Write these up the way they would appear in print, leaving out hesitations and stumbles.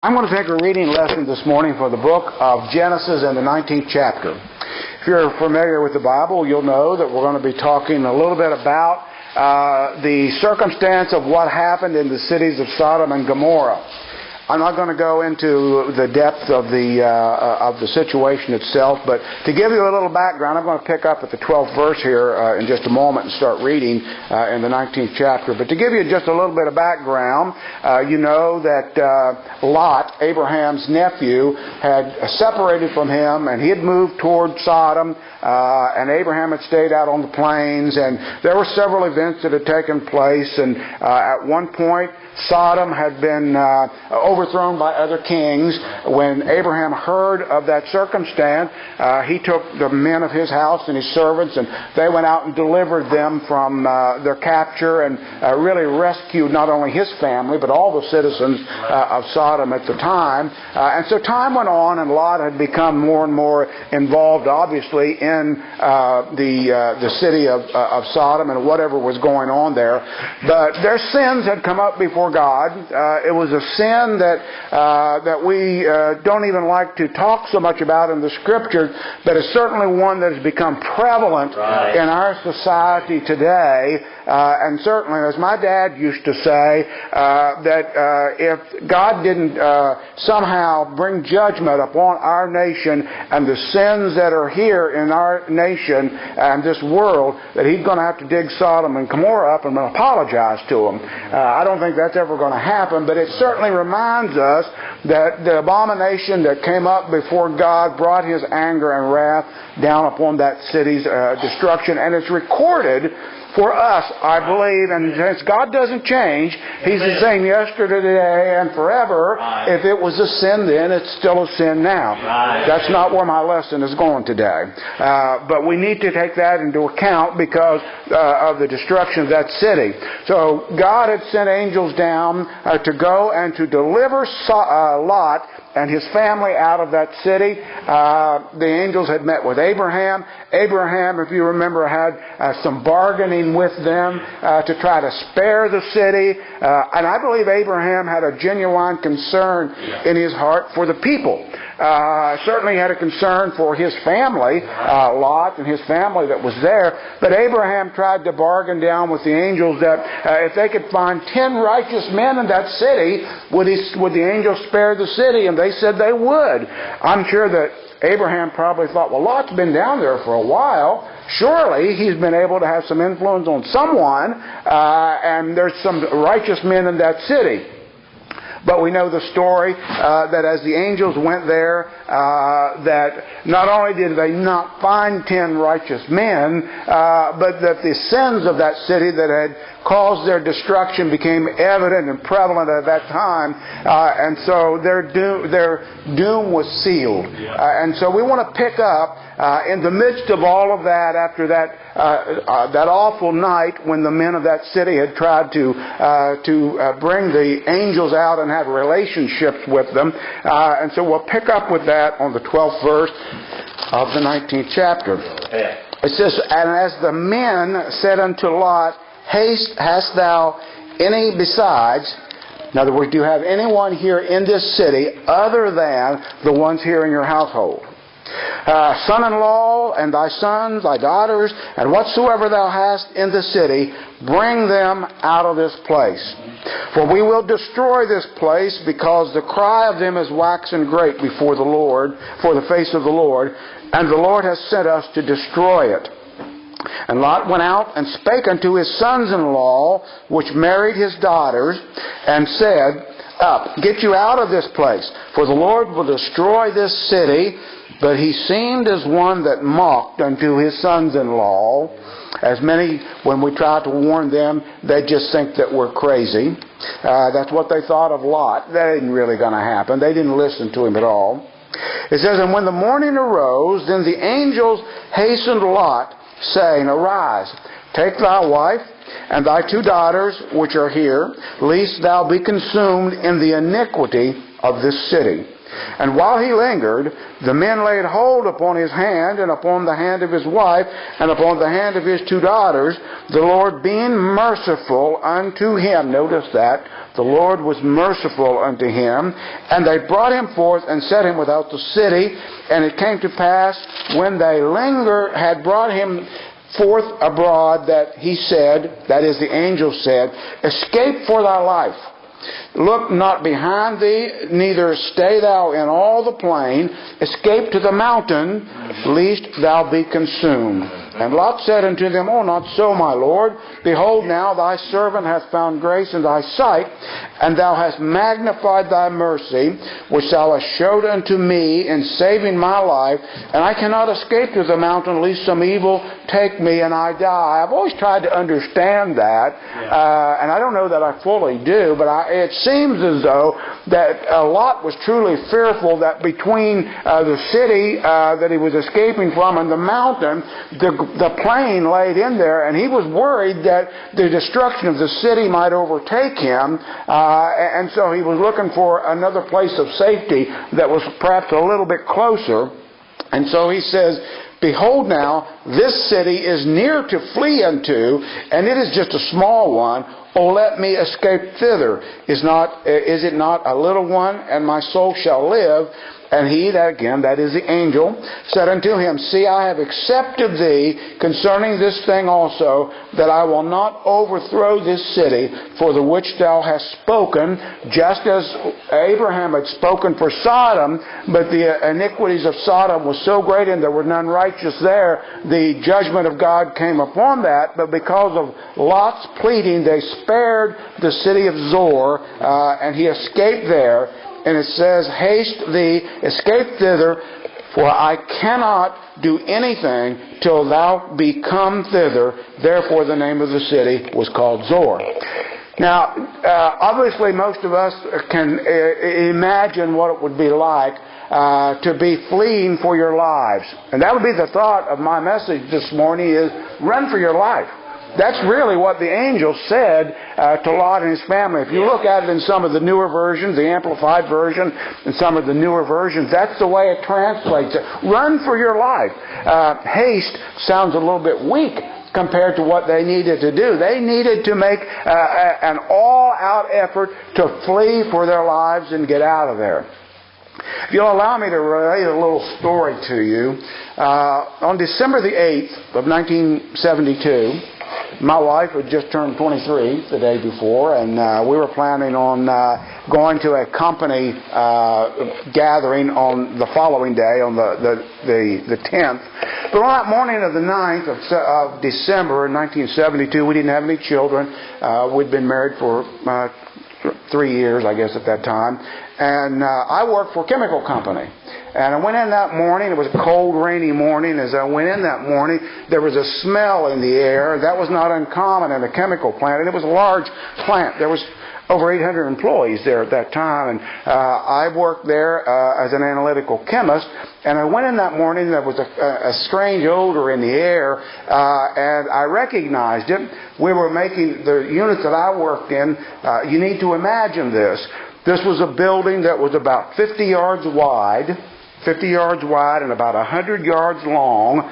I'm going to take a reading lesson this morning for the book of Genesis in the 19th chapter. If you're familiar with the Bible, you'll know that we're going to be talking a little bit about the circumstance of what happened in the cities of Sodom and Gomorrah. I'm not going to go into the depth of the situation itself, but to give you a little background, I'm going to pick up at the 12th verse here in just a moment and start reading in the 19th chapter. But to give you just a little bit of background, you know that Lot, Abraham's nephew, had separated from him, and he had moved toward Sodom, and Abraham had stayed out on the plains, and there were several events that had taken place, and at one point, Sodom had been overthrown by other kings. When Abraham heard of that circumstance, he took the men of his house and his servants, and they went out and delivered them from their capture and really rescued not only his family, but all the citizens of Sodom at the time. And so time went on, and Lot had become more and more involved, obviously, in the city of Sodom and whatever was going on there. But their sins had come up before God. It was a sin that we don't even like to talk so much about in the Scriptures, but it's certainly one that has become prevalent in our society today. And certainly, as my dad used to say, that if God didn't somehow bring judgment upon our nation and the sins that are here in our nation and this world, that He's going to have to dig Sodom and Gomorrah up and apologize to them. I don't think that's ever going to happen, but it certainly reminds us that the abomination that came up before God brought His anger and wrath down upon that city's destruction, and it's recorded for us, I believe, and since God doesn't change, He's the same yesterday, today, and forever. If it was a sin then, it's still a sin now. That's not where my lesson is going today. But we need to take that into account because of the destruction of that city. So God had sent angels down to go and to deliver Lot and his family out of that city. The angels had met with Abraham. Abraham, if you remember, had some bargaining with them to try to spare the city. And I believe Abraham had a genuine concern in his heart for the people. Certainly had a concern for his family, Lot and his family that was there. But Abraham tried to bargain down with the angels that if they could find 10 righteous men in that city, would the angels spare the city? And they said they would. I'm sure that Abraham probably thought, well, Lot's been down there for a while. Surely he's been able to have some influence on someone, and there's some righteous men in that city. But we know the story that as the angels went there, that not only did they not find 10 righteous men, but that the sins of that city that had caused their destruction became evident and prevalent at that time, and so their doom was sealed. And so we want to pick up in the midst of all of that, after that awful night when the men of that city had tried to bring the angels out and have relationships with them. And so we'll pick up with that on the 12th verse of the 19th chapter. It says, "And as the men said unto Lot, Haste, hast thou any besides?" In other words, do you have anyone here in this city other than the ones here in your household? Son-in-law, and thy sons, thy daughters, and whatsoever thou hast in the city, bring them out of this place. For we will destroy this place, because the cry of them is waxen great before the Lord, for the face of the Lord, and the Lord has sent us to destroy it. And Lot went out and spake unto his sons-in-law, which married his daughters, and said, Up, get you out of this place, for the Lord will destroy this city. But he seemed as one that mocked unto his sons-in-law. As many, when we try to warn them, they just think that we're crazy. That's what they thought of Lot. That isn't really going to happen. They didn't listen to him at all. It says, And when the morning arose, then the angels hastened Lot, saying, Arise, take thy wife and thy 2 daughters which are here, lest thou be consumed in the iniquity of this city. And while he lingered, the men laid hold upon his hand, and upon the hand of his wife, and upon the hand of his 2 daughters, the Lord being merciful unto him. Notice that. The Lord was merciful unto him. And they brought him forth and set him without the city. And it came to pass, when they had brought him forth abroad, that he said, that is, the angel said, escape for thy life. Look not behind thee, neither stay thou in all the plain. Escape to the mountain, lest thou be consumed. And Lot said unto them, Oh, not so, my Lord. Behold, now thy servant hath found grace in thy sight, and thou hast magnified thy mercy, which thou hast showed unto me in saving my life. And I cannot escape to the mountain, lest some evil take me and I die. I've always tried to understand that, and I don't know that I fully do, but it seems as though that Lot was truly fearful that between the city that he was escaping from and the mountain, the plain laid in there, and he was worried that the destruction of the city might overtake him, and so he was looking for another place of safety that was perhaps a little bit closer. And so he says, Behold now, this city is near to flee unto, and it is just a small one. O let me escape thither. Is it not a little one, and my soul shall live? And he, that is the angel, said unto him, See, I have accepted thee concerning this thing also, that I will not overthrow this city for the which thou hast spoken, just as Abraham had spoken for Sodom, but the iniquities of Sodom was so great and there were none righteous there, the judgment of God came upon that. But because of Lot's pleading, they spared the city of Zoar, and he escaped there. And it says, Haste thee, escape thither, for I cannot do anything till thou be come thither. Therefore the name of the city was called Zoar. Now, obviously most of us can imagine what it would be like to be fleeing for your lives. And that would be the thought of my message this morning, is run for your life. That's really what the angel said to Lot and his family. If you look at it in some of the newer versions, the Amplified Version, and some of the newer versions, that's the way it translates it. Run for your life. Haste sounds a little bit weak compared to what they needed to do. They needed to make an all-out effort to flee for their lives and get out of there. If you'll allow me to relate a little story to you, on December the 8th of 1972, my wife had just turned 23 the day before, and we were planning on going to a company gathering on the following day, on the 10th. But on that morning of the 9th of December in 1972, we didn't have any children. We'd been married for 3 years, I guess, at that time. And I worked for a chemical company. And I went in that morning. It was a cold, rainy morning. As I went in that morning, there was a smell in the air. That was not uncommon in a chemical plant. And it was a large plant. There was over 800 employees there at that time. And I worked there as an analytical chemist. And I went in that morning. There was a strange odor in the air. And I recognized it. We were making the unit that I worked in. You need to imagine this. This was a building that was about 50 yards wide and about 100 yards long.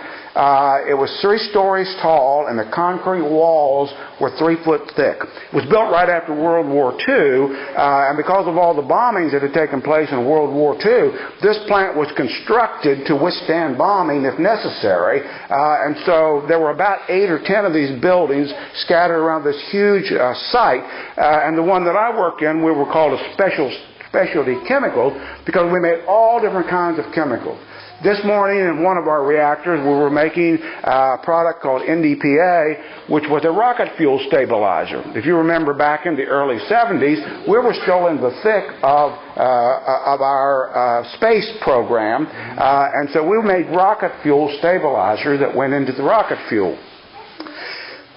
It was 3 stories tall, and the concrete walls were 3 foot thick. It was built right after World War II, and because of all the bombings that had taken place in World War II, this plant was constructed to withstand bombing if necessary. And so there were about 8 or 10 of these buildings scattered around this huge site. And the one that I worked in, we were called a specialty chemicals, because we made all different kinds of chemicals. This morning in one of our reactors, we were making a product called NDPA, which was a rocket fuel stabilizer. If you remember back in the early 70s, we were still in the thick of our space program, and so we made rocket fuel stabilizers that went into the rocket fuel.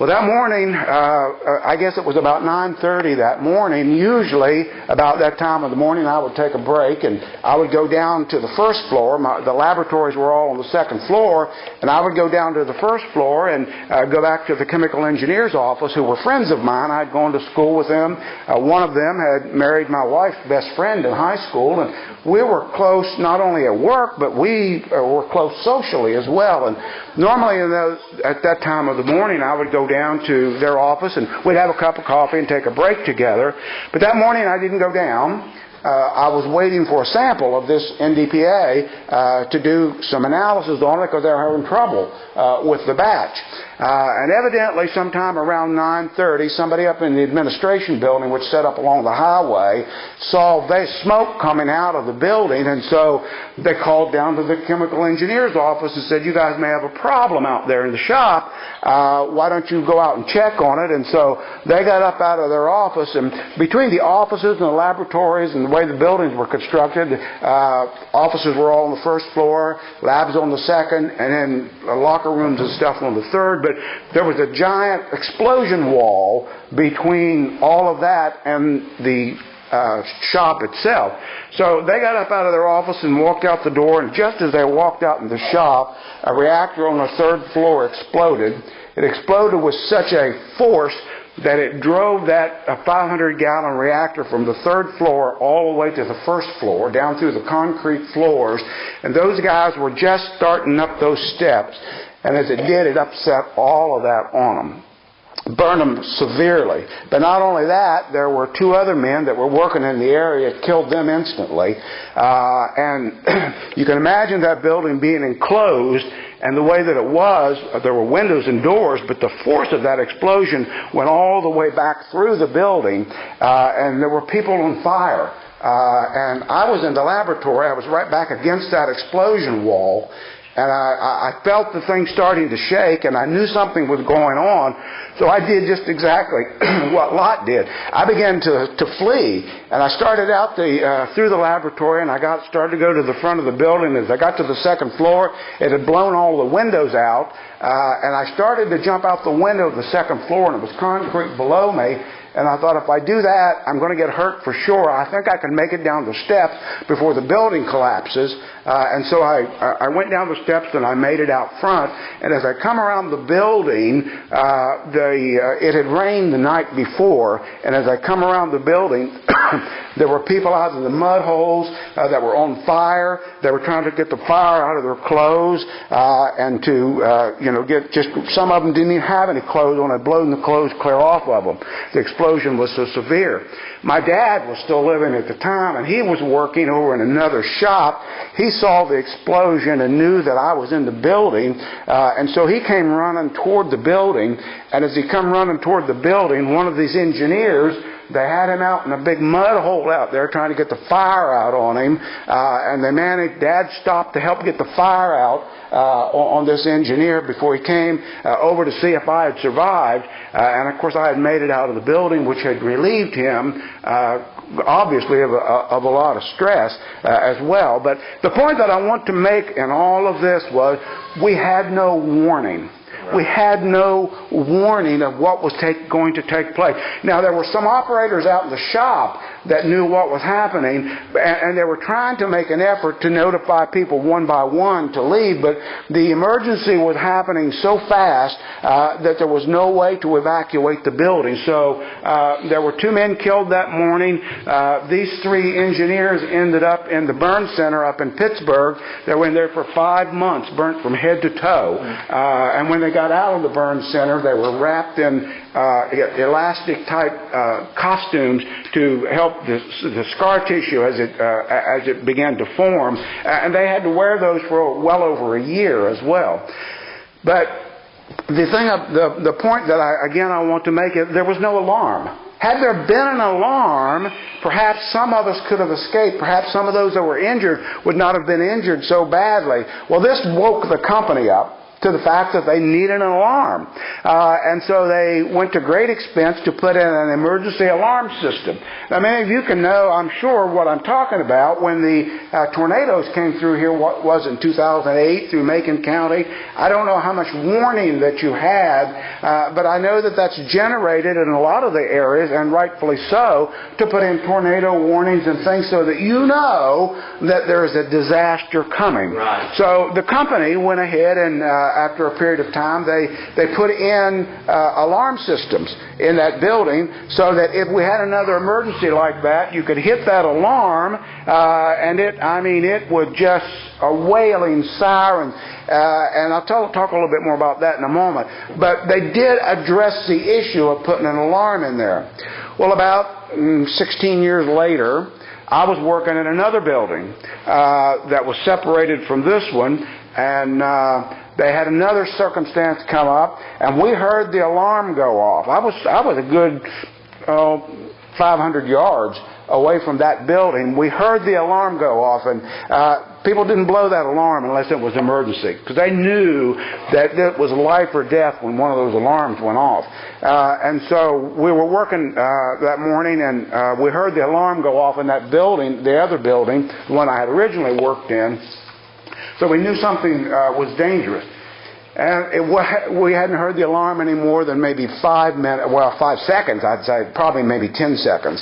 Well, that morning, I guess it was about 9:30 that morning. Usually, about that time of the morning, I would take a break and I would go down to the first floor. The laboratories were all on the second floor, and I would go down to the first floor and go back to the chemical engineer's office, who were friends of mine. I'd gone to school with them. One of them had married my wife's best friend in high school, and we were close not only at work, but we were close socially as well. And normally at that time of the morning, I would go down to their office and we'd have a cup of coffee and take a break together. But that morning I didn't go down. I was waiting for a sample of this NDPA to do some analysis on it because they were having trouble with the batch. And evidently sometime around 9:30, somebody up in the administration building, which set up along the highway, saw smoke coming out of the building, and so they called down to the chemical engineer's office and said, "You guys may have a problem out there in the shop. Why don't you go out and check on it?" And so they got up out of their office, and between the offices and the laboratories and the way the buildings were constructed, offices were all on the first floor, labs on the second, and then locker rooms and stuff on the third. But there was a giant explosion wall between all of that and the shop itself. So they got up out of their office and walked out the door, and just as they walked out in the shop, a reactor on the third floor exploded. It exploded with such a force that it drove that 500-gallon reactor from the third floor all the way to the first floor, down through the concrete floors. And those guys were just starting up those steps. And as it did, it upset all of that on them. Burned them severely. But not only that, there were two other men that were working in the area. It killed them instantly. And you can imagine that building being enclosed, and the way that it was, there were windows and doors, but the force of that explosion went all the way back through the building, and there were people on fire. And I was in the laboratory. I was right back against that explosion wall. And I felt the thing starting to shake, and I knew something was going on. So I did just exactly what Lot did. I began to flee, and I started out through the laboratory, and I started to go to the front of the building. As I got to the second floor, it had blown all the windows out, and I started to jump out the window of the second floor, and it was concrete below me. And I thought, if I do that, I'm going to get hurt for sure. I think I can make it down the steps before the building collapses. And so I went down the steps and I made it out front. And as I come around the building, it had rained the night before. And as I come around the building, there were people out in the mud holes that were on fire. They were trying to get the fire out of their clothes and to get just some of them didn't even have any clothes on. I'd blown the clothes clear off of them. The explosion was so severe. My dad was still living at the time, and he was working over in another shop. He saw the explosion and knew that I was in the building, and so he came running toward the building. And as he come running toward the building, one of these engineers, they had him out in a big mud hole out there trying to get the fire out on him, and they managed. Dad stopped to help get the fire out on this engineer before he came over to see if I had survived. And of course I had made it out of the building, which had relieved him obviously of a lot of stress as well. But the point that I want to make in all of this was we had no warning. We had no warning of what was going to take place. Now, there were some operators out in the shop that knew what was happening, and they were trying to make an effort to notify people one by one to leave, but the emergency was happening so fast that there was no way to evacuate the building. So there were 2 men killed that morning. These 3 engineers ended up in the burn center up in Pittsburgh. They were in there for 5 months, burnt from head to toe. And when they got out of the burn center, they were wrapped in elastic type costumes to help the scar tissue as it began to form, and they had to wear those for well over a year as well. But the point that I want to make is there was no alarm. Had there been an alarm, perhaps some of us could have escaped. Perhaps some of those that were injured would not have been injured so badly. Well, this woke the company up. to the fact that they needed an alarm. And so they went to great expense to put in an emergency alarm system. Now, many of you can know, I'm sure, what I'm talking about. When the tornadoes came through here, what was it, in 2008 through Macon County, I don't know how much warning that you had, but I know that that's generated in a lot of the areas, and rightfully so, to put in tornado warnings and things so that you know that there is a disaster coming. Right. So the company went ahead and after a period of time, they put in alarm systems in that building so that if we had another emergency like that, you could hit that alarm and it would just a wailing siren. And I'll talk a little bit more about that in a moment. But they did address the issue of putting an alarm in there. Well, about 16 years later, I was working in another building that was separated from this one, and they had another circumstance come up, and we heard the alarm go off. I was a good 500 yards away from that building. We heard the alarm go off, and people didn't blow that alarm unless it was emergency, because they knew that it was life or death when one of those alarms went off. And so we were working that morning, and we heard the alarm go off in that building, the other building, the one I had originally worked in. So we knew something was dangerous. And we hadn't heard the alarm any more than maybe 5 seconds, I'd say, probably maybe 10 seconds,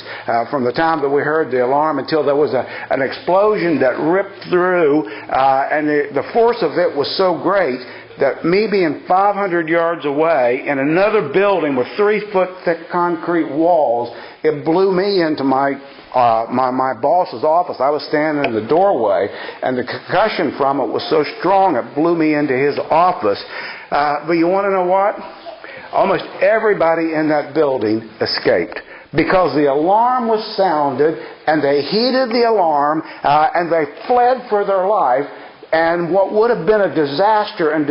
from the time that we heard the alarm until there was an explosion that ripped through, and the force of it was so great that me being 500 yards away in another building with 3-foot thick concrete walls, it blew me into my boss's office. I was standing in the doorway, and the concussion from it was so strong it blew me into his office. But you want to know what? Almost everybody in that building escaped, because the alarm was sounded, and they heeded the alarm, and they fled for their life. And what would have been a disaster, and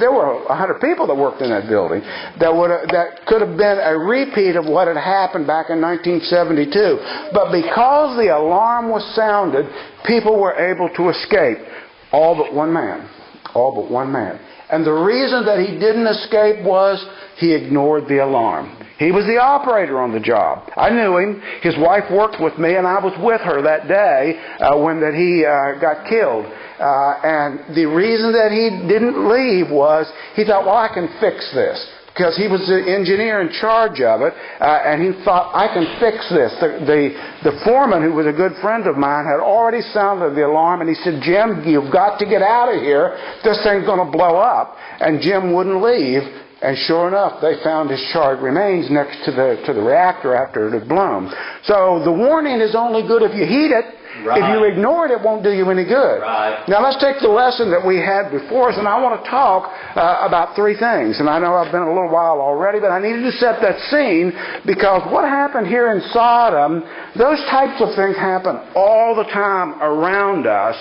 there were 100 people that worked in that building, that could have been a repeat of what had happened back in 1972. But because the alarm was sounded, people were able to escape. All but one man. All but one man. And the reason that he didn't escape was he ignored the alarm. He was the operator on the job. I knew him. His wife worked with me, and I was with her that day when he got killed. And the reason that he didn't leave was he thought, well, I can fix this. Because he was the engineer in charge of it, and he thought, I can fix this. The foreman, who was a good friend of mine, had already sounded the alarm, and he said, Jim, you've got to get out of here. This thing's going to blow up. And Jim wouldn't leave. And sure enough, they found his charred remains next to the reactor after it had blown. So the warning is only good if you heed it. Right. If you ignore it, it won't do you any good. Right. Now let's take the lesson that we had before us, and I want to talk about 3 things. And I know I've been a little while already, but I needed to set that scene, because what happened here in Sodom, those types of things happen all the time around us.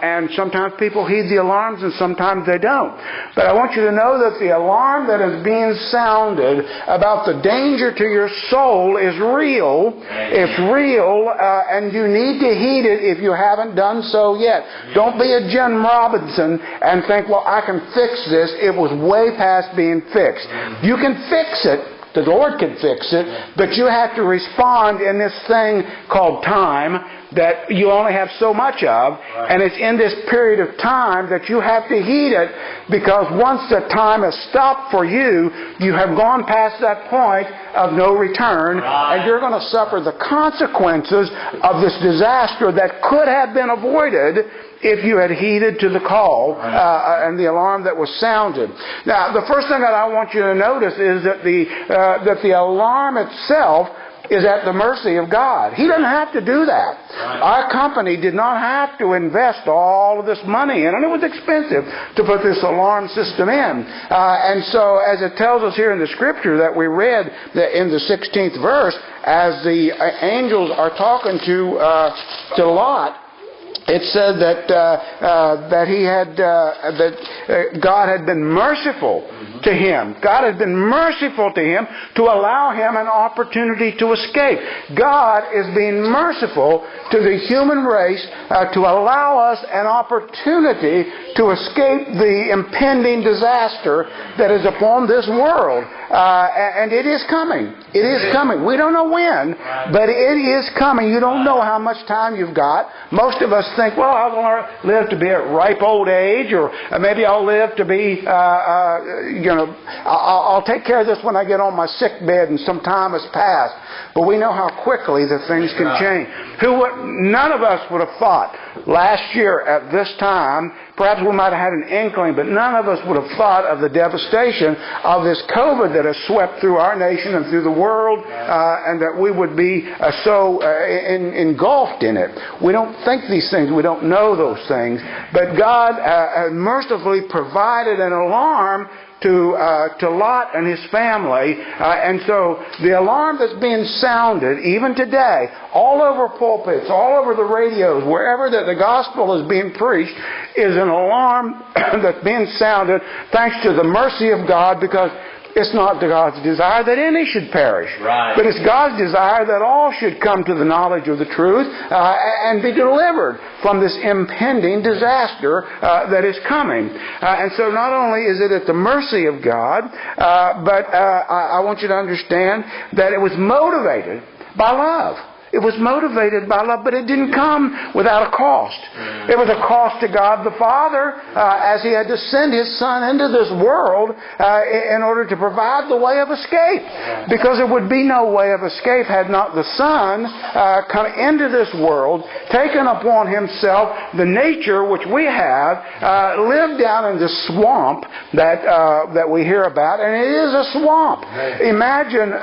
And sometimes people heed the alarms and sometimes they don't. But I want you to know that the alarm that is being sounded about the danger to your soul is real. It's real, and you need to heed it if you haven't done so yet. Don't be a Jim Robinson and think, well, I can fix this. It was way past being fixed. You can fix it. The Lord can fix it. But you have to respond in this thing called time that you only have so much of. And it's in this period of time that you have to heed it, because once the time has stopped for you, you have gone past that point of no return, and you're going to suffer the consequences of this disaster that could have been avoided if you had heeded to the call and the alarm that was sounded. Now, the first thing that I want you to notice is that the alarm itself is at the mercy of God. He doesn't have to do that. Right. Our company did not have to invest all of this money in, and it was expensive to put this alarm system in. And so, as it tells us here in the scripture that we read in the 16th verse, as the angels are talking to Lot, it said that God had been merciful to him. God has been merciful to him to allow him an opportunity to escape. God is being merciful to the human race to allow us an opportunity to escape the impending disaster that is upon this world. And it is coming. It is coming. We don't know when, but it is coming. You don't know how much time you've got. Most of us think, well, I'll live to be at ripe old age, or maybe I'll live to be, I'll take care of this when I get on my sick bed and some time has passed. But we know how quickly the things can change. None of us would have thought last year at this time, perhaps we might have had an inkling, but none of us would have thought of the devastation of this COVID that has swept through our nation and through the world, and that we would be so engulfed in it. We don't think these things. We don't know those things. But God mercifully provided an alarm to Lot and his family. And so the alarm that's being sounded, even today, all over pulpits, all over the radios, wherever that the gospel is being preached, is an alarm that's being sounded thanks to the mercy of God, because it's not God's desire that any should perish. Right. But it's God's desire that all should come to the knowledge of the truth and be delivered from this impending disaster that is coming. And so not only is it at the mercy of God, but I want you to understand that it was motivated by love. It was motivated by love, but it didn't come without a cost. It was a cost to God the Father as He had to send His Son into this world in order to provide the way of escape. Because there would be no way of escape had not the Son come into this world, taken upon Himself the nature which we have, lived down in this swamp that we hear about, and it is a swamp. Imagine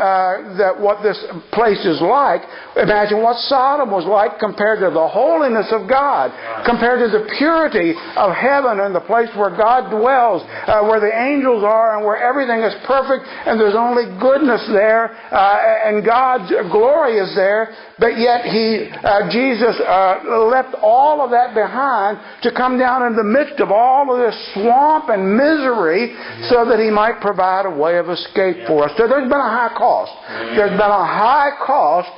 that what this place is like. Imagine what Sodom was like compared to the holiness of God, compared to the purity of heaven and the place where God dwells, where the angels are and where everything is perfect and there's only goodness there and God's glory is there. But yet Jesus left all of that behind to come down in the midst of all of this swamp and misery so that He might provide a way of escape for us. So there's been a high cost. There's been a high cost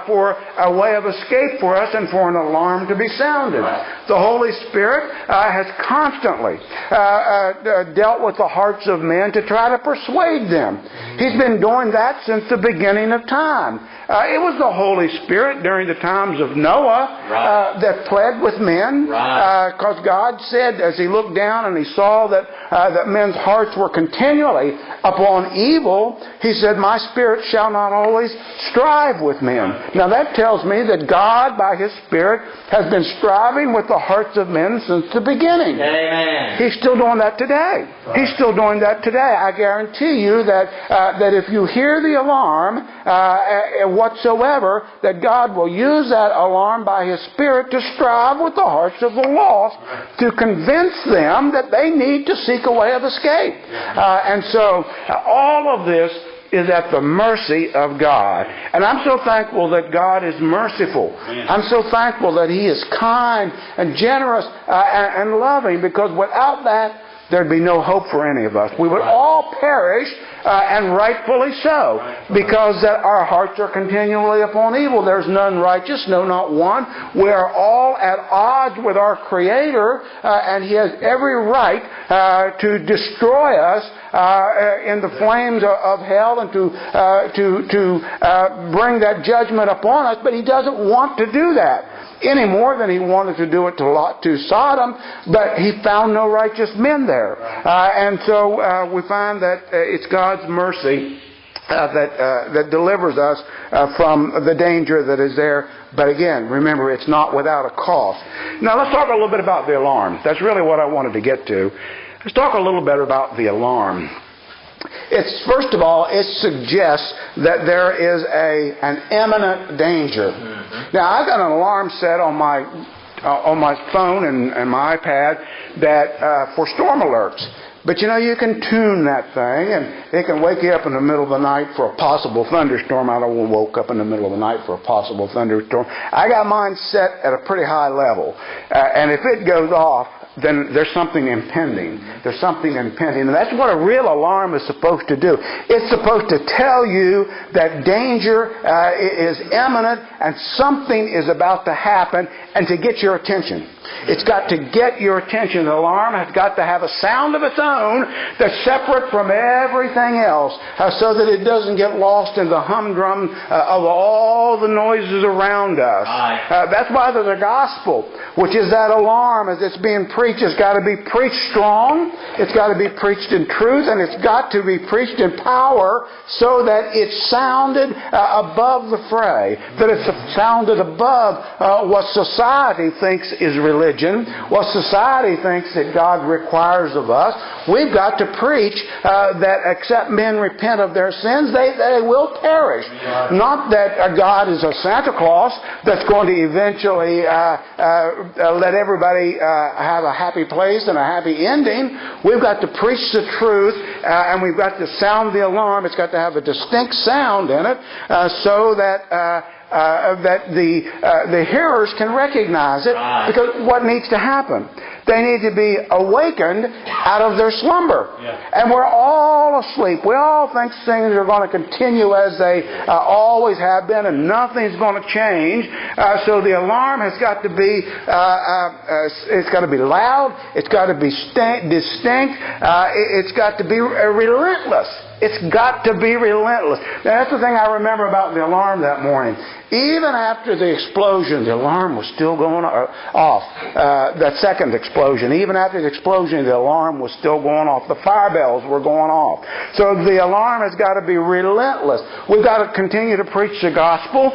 for a way of escape for us and for an alarm to be sounded. The Holy Spirit has constantly dealt with the hearts of men to try to persuade them. He's been doing that since the beginning of time. It was the Holy Spirit during the times of Noah that pled with men, because God said, as He looked down and He saw that men's hearts were continually upon evil, He said, "My Spirit shall not always strive with men." Now that tells me that God, by His Spirit, has been striving with the hearts of men since the beginning. Amen. He's still doing that today. He's still doing that today. I guarantee you that if you hear the alarm whatsoever, that God will use that alarm by His Spirit to strive with the hearts of the lost to convince them that they need to seek a way of escape. And so all of this is at the mercy of God. And I'm so thankful that God is merciful. I'm so thankful that He is kind and generous and loving, because without that, there'd be no hope for any of us. We would all perish, and rightfully so, because that our hearts are continually upon evil. There's none righteous, no, not one. We are all at odds with our Creator, and He has every right to destroy us in the flames of hell and to bring that judgment upon us. But He doesn't want to do that any more than He wanted to do it to Sodom, but He found no righteous men there. And so we find that it's God's mercy that delivers us from the danger that is there. But again, remember, it's not without a cost. Now let's talk a little bit about the alarm. That's really what I wanted to get to. Let's talk a little bit about the alarm. First of all, it suggests that there is an imminent danger. Now, I've got an alarm set on my phone and my iPad that for storm alerts. But you can tune that thing, and it can wake you up in the middle of the night for a possible thunderstorm. I don't want to woke up in the middle of the night for a possible thunderstorm. I got mine set at a pretty high level. And if it goes off, then there's something impending. There's something impending. And that's what a real alarm is supposed to do. It's supposed to tell you that danger is imminent and something is about to happen, and to get your attention. It's got to get your attention. The alarm has got to have a sound of its own that's separate from everything else, so that it doesn't get lost in the humdrum of all the noises around us. That's why there's a gospel, which is that alarm as it's being preached. It's got to be preached strong. It's got to be preached in truth, and it's got to be preached in power, so that it's sounded above the fray, that it's sounded above what society thinks is religion, what society thinks that God requires of us. We've got to preach that except men repent of their sins, they will perish. Not that God is a Santa Claus that's going to eventually let everybody have a happy place and a happy ending. We've got to preach the truth, and we've got to sound the alarm. It's got to have a distinct sound in it, so that the hearers can recognize it. Because what needs to happen? They need to be awakened out of their slumber. And we're all asleep. We all think things are going to continue as they always have been, and nothing's going to change. So the alarm has got to be it's got to be loud. It's got to be distinct. It's got to be relentless. It's got to be relentless. Now, that's the thing I remember about the alarm that morning. Even after the explosion, the alarm was still going off. That second explosion, even after the explosion, the alarm was still going off. The fire bells were going off. So the alarm has got to be relentless. We've got to continue to preach the gospel,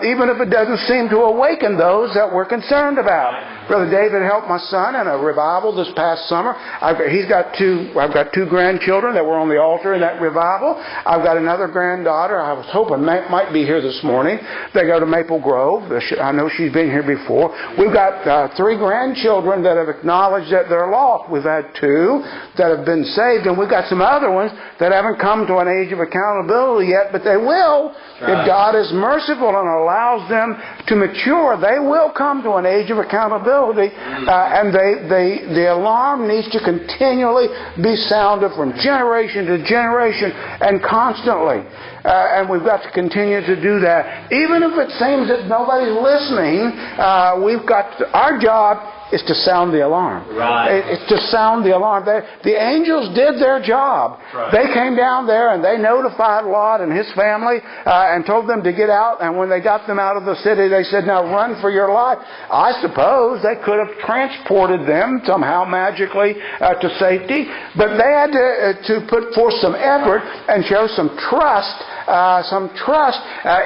even if it doesn't seem to awaken those that we're concerned about. Brother David helped my son in a revival this past summer. I've got two grandchildren that were on the altar in that revival. I've got another granddaughter. I was hoping might be here this morning. They go to Maple Grove. I know she's been here before. We've got 3 grandchildren that have acknowledged that they're lost. We've had 2 that have been saved, and we've got some other ones that haven't come to an age of accountability yet, but they will. If God is merciful and allows them to mature, they will come to an age of accountability, and the alarm needs to continually be sounded from generation to generation and constantly. And we've got to continue to do that. Even if it seems that nobody's listening, our job is to sound the alarm. It's to sound the alarm. The angels did their job. They came down there and they notified Lot and his family and told them to get out. And when they got them out of the city, they said, "Now run for your life." I suppose they could have transported them somehow magically to safety, but they had to put forth some effort and show some trust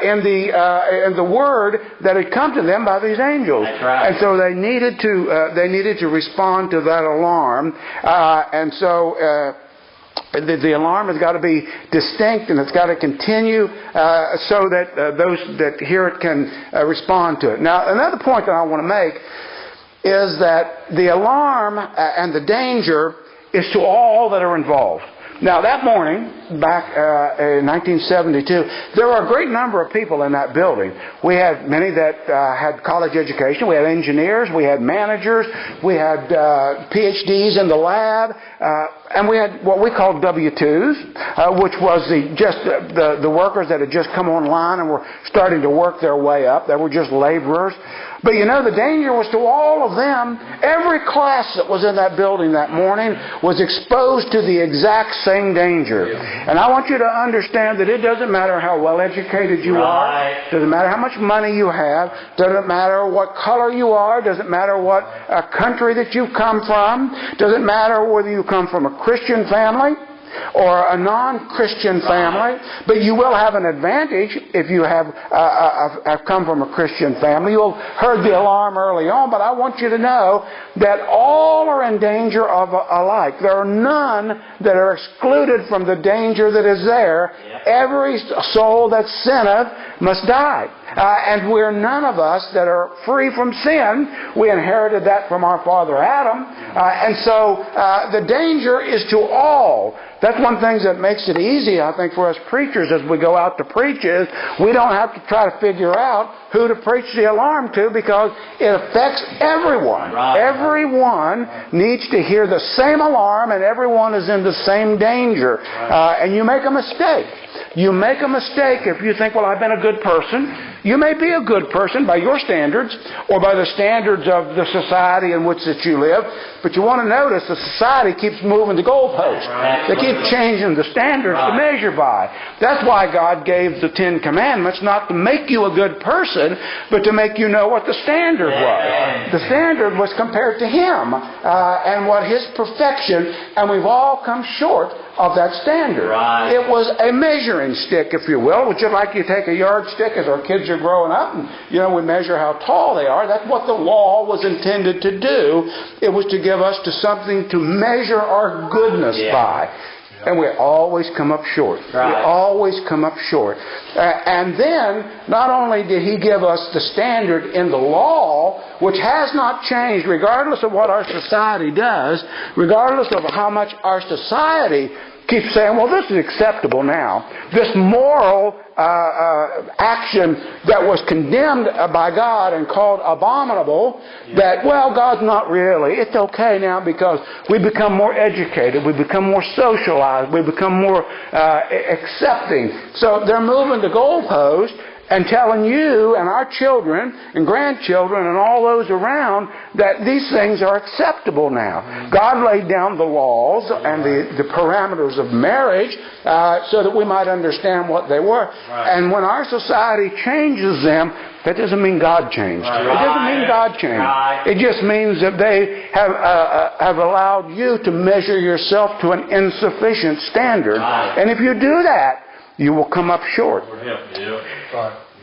in the word that had come to them by these angels. And so they needed to respond to that alarm, and so the alarm has got to be distinct, and it's got to continue so that those that hear it can respond to it. Now, another point that I want to make is that the alarm and the danger is to all that are involved. Now, that morning, back in 1972, there were a great number of people in that building. We had many that had college education. We had engineers. We had managers. We had PhDs in the lab. And we had what we called W-2s, which was the workers that had just come online and were starting to work their way up. They were just laborers. But the danger was to all of them. Every class that was in that building that morning was exposed to the exact same danger. And I want you to understand that it doesn't matter how well educated you are, doesn't matter how much money you have, doesn't matter what color you are, doesn't matter what country that you've come from, doesn't matter whether you come from a Christian family or a non-Christian family, but you will have an advantage if you have come from a Christian family. You'll heard the alarm early on, but I want you to know that all are in danger of alike. There are none that are excluded from the danger that is there. Every soul that sinneth must die. And we're none of us that are free from sin. We inherited that from our father Adam. And so the danger is to all. That's one thing that makes it easy, I think, for us preachers as we go out to preach is we don't have to try to figure out who to preach the alarm to because it affects everyone. Right. Everyone needs to hear the same alarm and everyone is in the same danger. And you make a mistake. You make a mistake if you think, well, I've been a good person. You may be a good person by your standards or by the standards of the society in which that you live, but you want to notice the society keeps moving the goalposts. They keep changing the standards to measure by. That's why God gave the Ten Commandments, not to make you a good person, but to make you know what the standard was. The standard was compared to Him and what His perfection, and we've all come short of that standard. It was a measuring stick, if you will, just like you take a yardstick as our kids are growing up, and we measure how tall they are. That's what the law was intended to do. It was to give us to something to measure our goodness by. And we always come up short. We always come up short. And then, not only did He give us the standard in the law, which has not changed regardless of what our society does, regardless of how much our society keeps saying, well, this is acceptable now. This moral action that was condemned by God and called abominable, that, well, God's not really. It's okay now because we become more educated, we become more socialized, we become more accepting. So they're moving the goalpost and telling you and our children and grandchildren and all those around that these things are acceptable now. God laid down the laws and the parameters of marriage so that we might understand what they were. And when our society changes them, that doesn't mean God changed. It doesn't mean God changed. It just means that they have allowed you to measure yourself to an insufficient standard. And if you do that, you will come up short.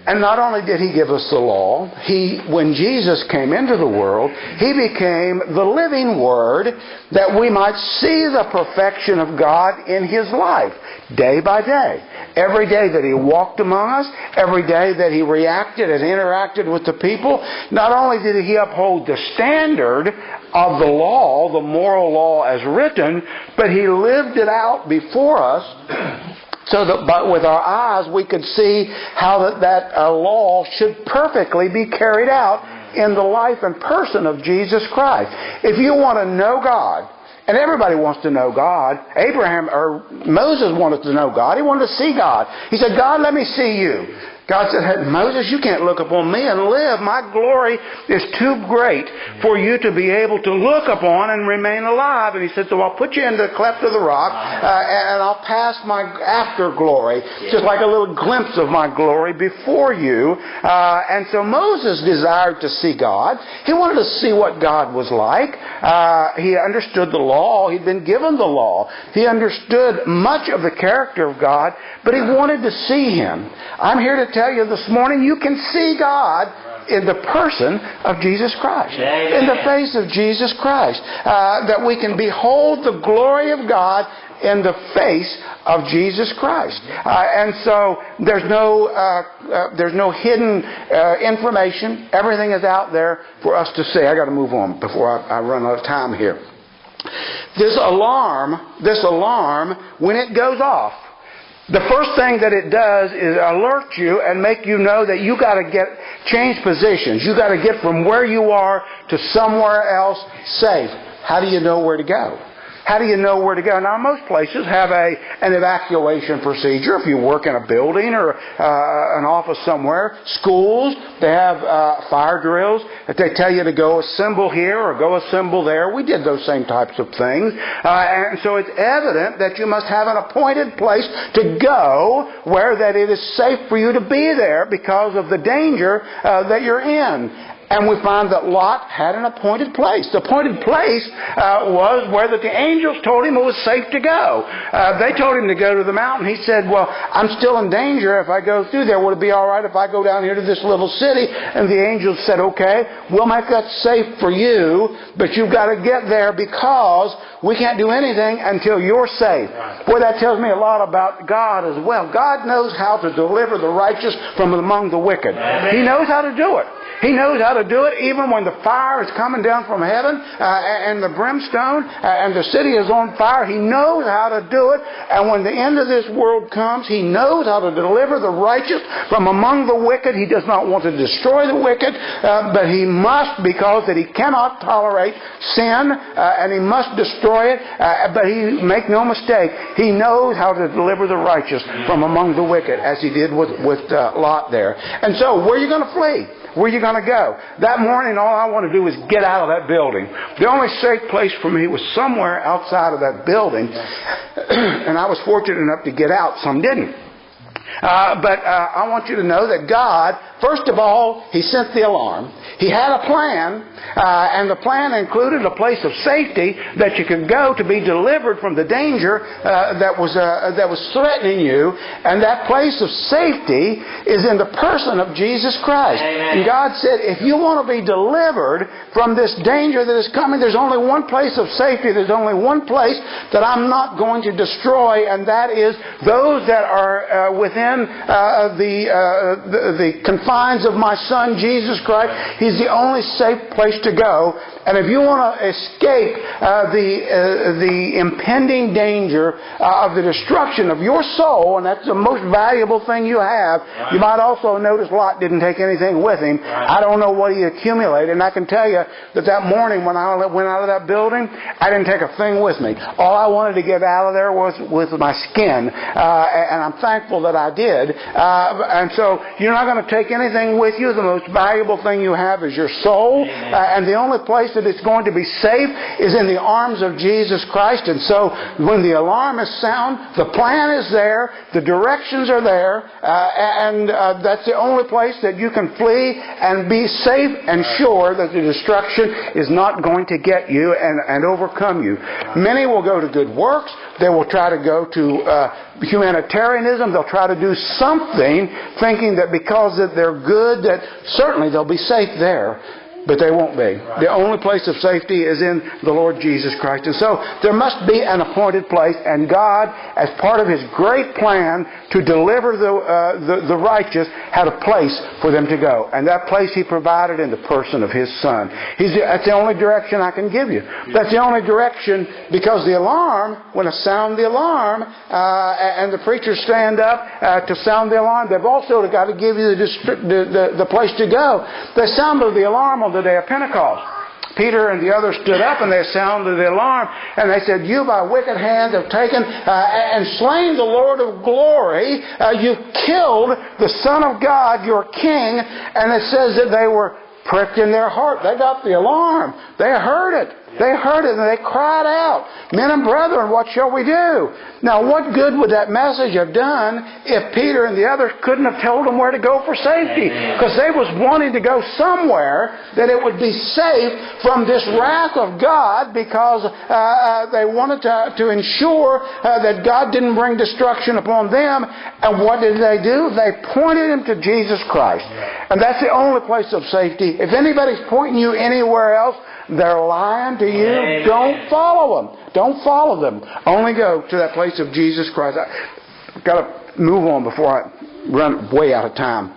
And not only did He give us the law, when Jesus came into the world, He became the living Word that we might see the perfection of God in His life, day by day. Every day that He walked among us, every day that He reacted and interacted with the people, not only did He uphold the standard of the law, the moral law as written, but He lived it out before us so that with our eyes we could see how that law should perfectly be carried out in the life and person of Jesus Christ. If you want to know God, and everybody wants to know God, Moses wanted to know God. He wanted to see God. He said, God, let me see you. God said, hey, Moses, you can't look upon me and live. My glory is too great for you to be able to look upon and remain alive. And He said, so I'll put you in the cleft of the rock and I'll pass my afterglory, just like a little glimpse of my glory before you. And so Moses desired to see God. He wanted to see what God was like. He understood the law. He'd been given the law. He understood much of the character of God, but he wanted to see Him. I'm here to tell you this morning, you can see God in the person of Jesus Christ. In the face of Jesus Christ. That we can behold the glory of God in the face of Jesus Christ. And so there's no hidden information. Everything is out there for us to see. I got to move on before I run out of time here. This alarm, when it goes off, the first thing that it does is alert you and make you know that you got to change positions. You got to get from where you are to somewhere else safe. How do you know where to go? How do you know where to go? Now, most places have an evacuation procedure. If you work in a building or an office somewhere, schools, they have fire drills that they tell you to go assemble here or go assemble there. We did those same types of things. And so it's evident that you must have an appointed place to go where that it is safe for you to be there because of the danger that you're in. And we find that Lot had an appointed place. The appointed place was where the angels told him it was safe to go. They told him to go to the mountain. He said, well, I'm still in danger if I go through there. Would it be all right if I go down here to this little city? And the angels said, okay, we'll make that safe for you, but you've got to get there because we can't do anything until you're safe. Boy, that tells me a lot about God as well. God knows how to deliver the righteous from among the wicked. He knows how to do it. He knows how to do it even when the fire is coming down from heaven and the brimstone and the city is on fire. He knows how to do it. And when the end of this world comes, He knows how to deliver the righteous from among the wicked. He does not want to destroy the wicked, but He must, because that He cannot tolerate sin and He must destroy it. But He, make no mistake, He knows how to deliver the righteous from among the wicked, as He did with Lot there. And so, where are you going to flee? Where are you going to go? That morning, all I want to do is get out of that building. The only safe place for me was somewhere outside of that building. And I was fortunate enough to get out. Some didn't. But I want you to know that God, first of all, He sent the alarm. He had a plan, and the plan included a place of safety that you could go to be delivered from the danger that was threatening you. And that place of safety is in the person of Jesus Christ. Amen. And God said, if you want to be delivered from this danger that is coming, there's only one place of safety. There's only one place that I'm not going to destroy, and that is those that are within the confines of my Son, Jesus Christ. He's the only safe place to go. And if you want to escape the impending danger of the destruction of your soul, and that's the most valuable thing you have, you might also notice Lot didn't take anything with him. I don't know what he accumulated, and I can tell you that morning when I went out of that building, I didn't take a thing with me. All I wanted to get out of there was my skin, and I'm thankful that I did. And so you're not going to take anything with you. The most valuable thing you have is your soul, and the only place that it's going to be safe is in the arms of Jesus Christ. And so when the alarm is sound, the plan is there, the directions are there, and that's the only place that you can flee and be safe and sure that the destruction is not going to get you and overcome you. Many will go to good works. They will try to go to humanitarianism. They'll try to do something thinking that because that they're good, that certainly they'll be safe there. But they won't be. The only place of safety is in the Lord Jesus Christ. And so there must be an appointed place, and God, as part of His great plan to deliver the righteous, had a place for them to go. And that place He provided in the person of His Son. That's the only direction I can give you. That's the only direction, because the alarm, when I sound the alarm, and the preachers stand up to sound the alarm, they've also got to give you the place to go. They sounded the alarm on the day of Pentecost. Peter and the others stood up and they sounded the alarm, and they said, you by wicked hands have taken and slain the Lord of glory. You've killed the Son of God, your King. And it says that they were pricked in their heart. They got the alarm. They heard it. They heard it and they cried out, men and brethren, what shall we do? Now, what good would that message have done if Peter and the others couldn't have told them where to go for safety? Because they was wanting to go somewhere that it would be safe from this wrath of God, because they wanted to ensure that God didn't bring destruction upon them. And what did they do? They pointed them to Jesus Christ. And that's the only place of safety. If anybody's pointing you anywhere else, they're lying to you. Amen. Don't follow them. Don't follow them. Only go to that place of Jesus Christ. I've got to move on before I run way out of time.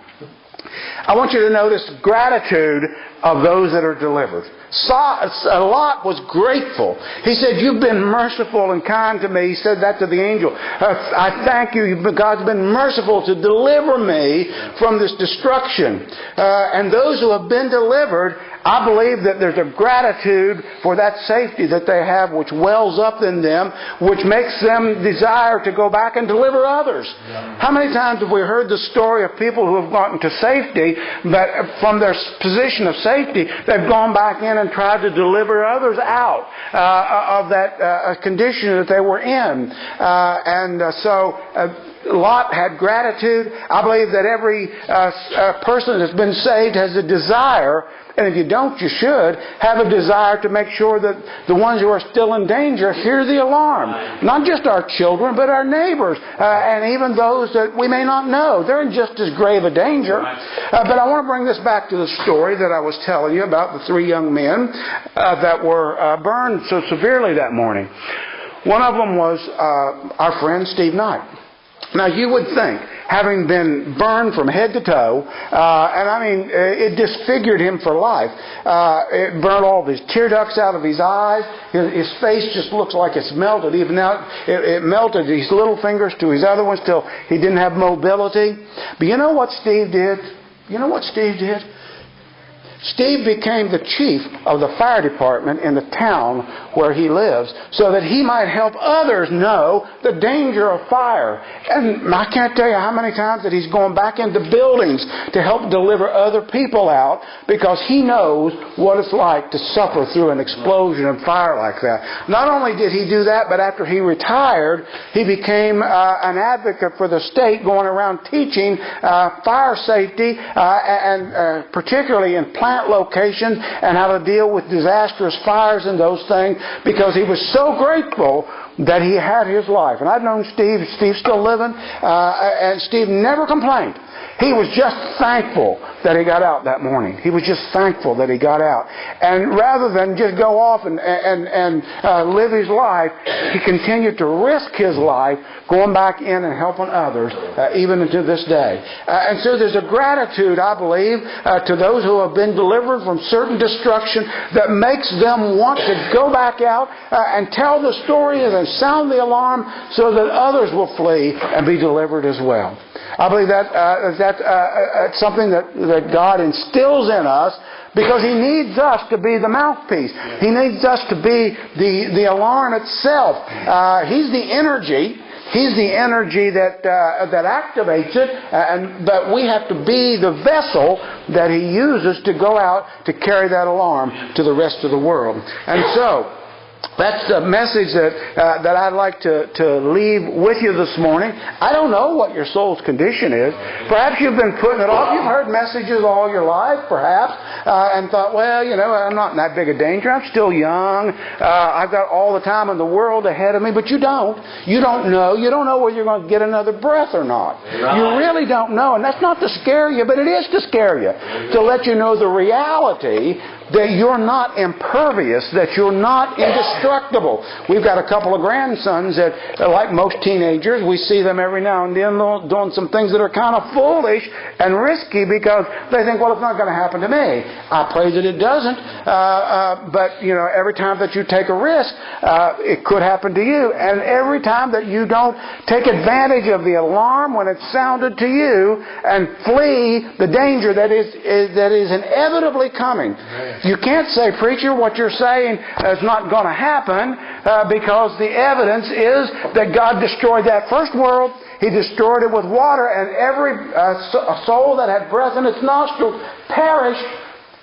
I want you to notice gratitude of those that are delivered. Lot was grateful. He said, you've been merciful and kind to me. He said that to the angel. I thank you. God's been merciful to deliver me from this destruction. And those who have been delivered, I believe that there's a gratitude for that safety that they have, which wells up in them, which makes them desire to go back and deliver others. Yeah. How many times have we heard the story of people who have gotten to safety, but from their position of safety, they've gone back in and tried to deliver others out of that condition that they were in. Lot had gratitude. I believe that every person that's been saved has a desire, and if you don't, you should, have a desire to make sure that the ones who are still in danger hear the alarm. Not just our children, but our neighbors, and even those that we may not know. They're in just as grave a danger. But I want to bring this back to the story that I was telling you about the 3 young men that were burned so severely that morning. One of them was our friend Steve Knight. Now you would think, having been burned from head to toe, and I mean, it disfigured him for life. It burned all of his tear ducts out of his eyes. His face just looks like it's melted. Even now, it melted his little fingers to his other ones till he didn't have mobility. But you know what Steve did? Steve became the chief of the fire department in the town where he lives so that he might help others know the danger of fire. And I can't tell you how many times that he's going back into buildings to help deliver other people out because he knows what it's like to suffer through an explosion of fire like that. Not only did he do that, but after he retired, he became an advocate for the state, going around teaching fire safety and particularly in plant locations and how to deal with disastrous fires and those things, because he was so grateful that he had his life. And I've known Steve. Steve's still living, and Steve never complained. He was just thankful that he got out that morning. He was just thankful that he got out. And rather than just go off and live his life, he continued to risk his life going back in and helping others, even to this day. And so there's a gratitude, I believe, to those who have been delivered from certain destruction that makes them want to go back out and tell the story and sound the alarm so that others will flee and be delivered as well. I believe that's something that God instills in us, because He needs us to be the mouthpiece. He needs us to be the alarm itself. He's the energy. He's the energy that activates it, but we have to be the vessel that He uses to go out to carry that alarm to the rest of the world. And so, that's the message that I'd like to leave with you this morning. I don't know what your soul's condition is. Perhaps you've been putting it off. You've heard messages all your life, perhaps, and thought, well, I'm not in that big a danger. I'm still young. I've got all the time in the world ahead of me. But you don't. You don't know. You don't know whether you're going to get another breath or not. Right. You really don't know. And that's not to scare you, but it is to scare you. To let you know the reality that you're not impervious, that you're not indestructible. We've got a couple of grandsons that, like most teenagers, we see them every now and then doing some things that are kind of foolish and risky because they think, well, it's not going to happen to me. I pray that it doesn't. But every time that you take a risk, it could happen to you. And every time that you don't take advantage of the alarm when it's sounded to you and flee the danger that is inevitably coming. You can't say, preacher, what you're saying is not going to happen because the evidence is that God destroyed that first world. He destroyed it with water, and every soul that had breath in its nostrils perished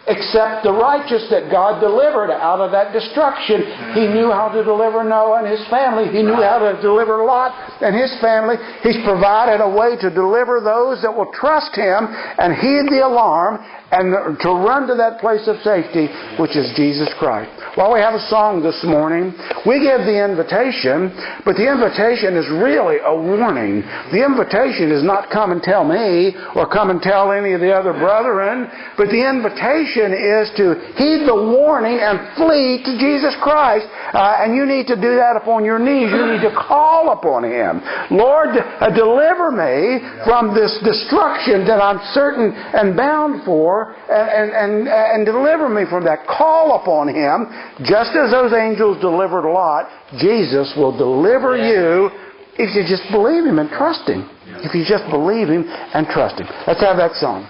except the righteous that God delivered out of that destruction. He knew how to deliver Noah and his family. He knew how to deliver Lot and his family. He's provided a way to deliver those that will trust Him and heed the alarm and to run to that place of safety, which is Jesus Christ. Well, we have a song this morning. We give the invitation, but the invitation is really a warning. The invitation is not come and tell me or come and tell any of the other brethren, but the invitation is to heed the warning and flee to Jesus Christ. And you need to do that upon your knees. You need to call upon Him. Lord, deliver me from this destruction that I'm certain and bound for, and deliver me from that. Call upon Him. Just as those angels delivered Lot, Jesus will deliver you if you just believe Him and trust Him. If you just believe Him and trust Him. Let's have that song.